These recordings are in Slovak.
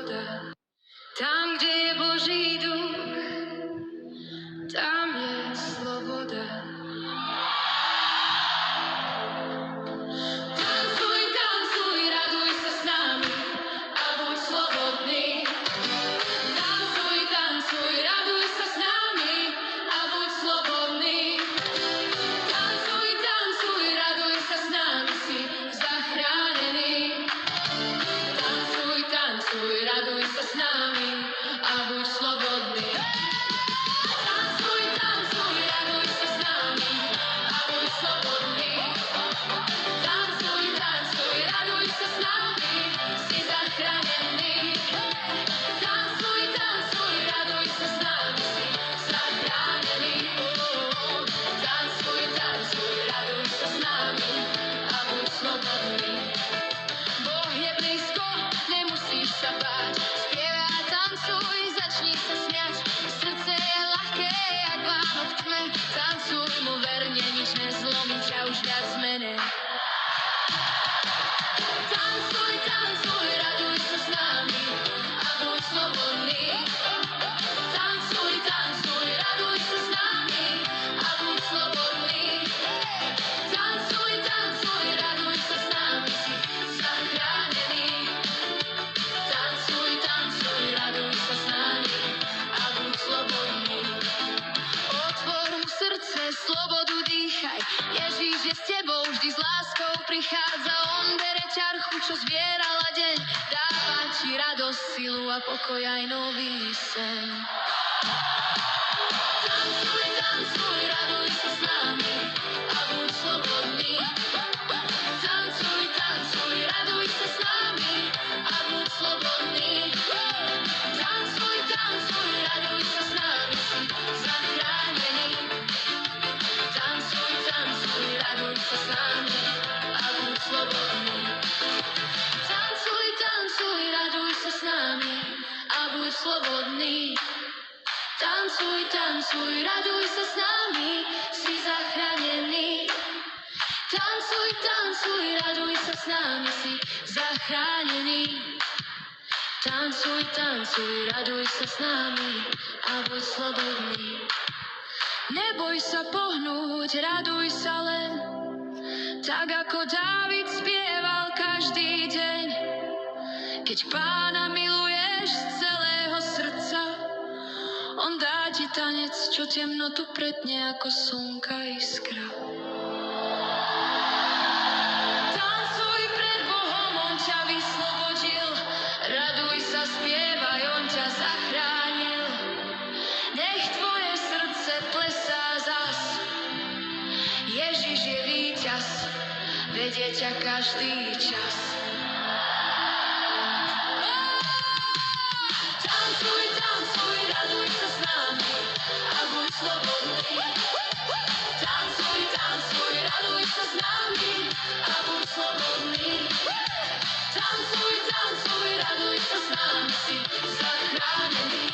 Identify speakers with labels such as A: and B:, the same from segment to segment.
A: sloboda. Tam, kde je Boží duch, tam je sloboda. Tancuj, tancuj, raduj sa s nami a buď slobodný. Tancuj, tancuj, raduj sa s nami a buď slobodný. Tancuj, tancuj, raduj sa s nami, si zachránený. Tancuj, tancuj, raduj sa s nami a buď slobodný. Tancuj, tancuj, raduj sa s nami a buď slobodný. Tancuj, tancuj, raduj sa s nami, si zachránený. Tancuj, tancuj, raduj sa s nami, si zachránený. Tancuj, tancuj, raduj sa s nami a buď slobodný. Boh je blízko, nemusíš sa báť. Spievaj a tancuj, začni sa smiať. Srdce je ľahké, jak Vánok v tme. Tancuj mu verne, nič nezlomí ťa už viac menej. Tancuj, tancuj, raduj sa s nami a buď slobodný. Tancuj, tancuj, raduj sa s nami a buď slobodný. Tancuj, tancuj, raduj sa s nami, si zachránený. Tancuj, tancuj, raduj sa s nami a buď slobodný. Otvor mu srdce, slobodu dýchaj. Ježíš je s tebou, vždy s láskou prichádza. On bere ťarchu, čo zbierala deň. Dáva ti radosť, silu a pokoj aj nový sen. Tancuj, tancuj, raduj sa s nami a buď slobodný. Tancuj, tancuj, raduj sa s nami a buď slobodný. Tancuj, tancuj, raduj sa s nami, si zachránený. Tancuj, tancuj, raduj sa s nami a buď slobodný. Tancuj, tancuj, raduj sa s nami a buď slobodný. Tancuj, tancuj, raduj sa s nami, si zachránený. Tancuj, tancuj, raduj sa s nami, si zachránený. Tancuj, tancuj, raduj sa s nami a buď slobodný. Neboj sa pohnúť, raduj sa len, tak ako Dávid spieval každý deň. Keď Pána miluješ z celého srdca, on dá ti tanec, čo temnotu pretne ako slnka iskra. Tancuj pred Bohom, on ťa vyslobodil. Raduj sa, spievaj, on ťa zachránil. Nech tvoje srdce plesá zas. Ježiš je víťaz, vedie ťa každý čas. Tancuj, tancuj, raduj sa s nami a buď slobodný. Tancuj, tancuj, raduj sa s nami a buď slobodný. Tancuj, tancuj, raduj sa s nami, si zachránený.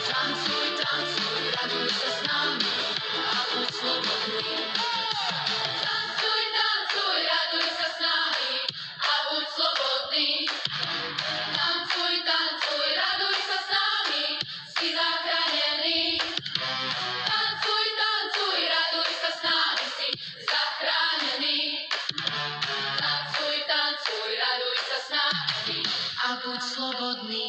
A: Tancuj, tancuj, raduj sa s nami a buď slobodný. Tancuj, tancuj, raduj sa s nami a buď slobodný. Tancuj, tancuj, raduj sa s nami, si zachránený. Tancuj, tancuj, raduj sa s nami, si zachránený. Tancuj, tancuj, raduj sa s nami a buď slobodný.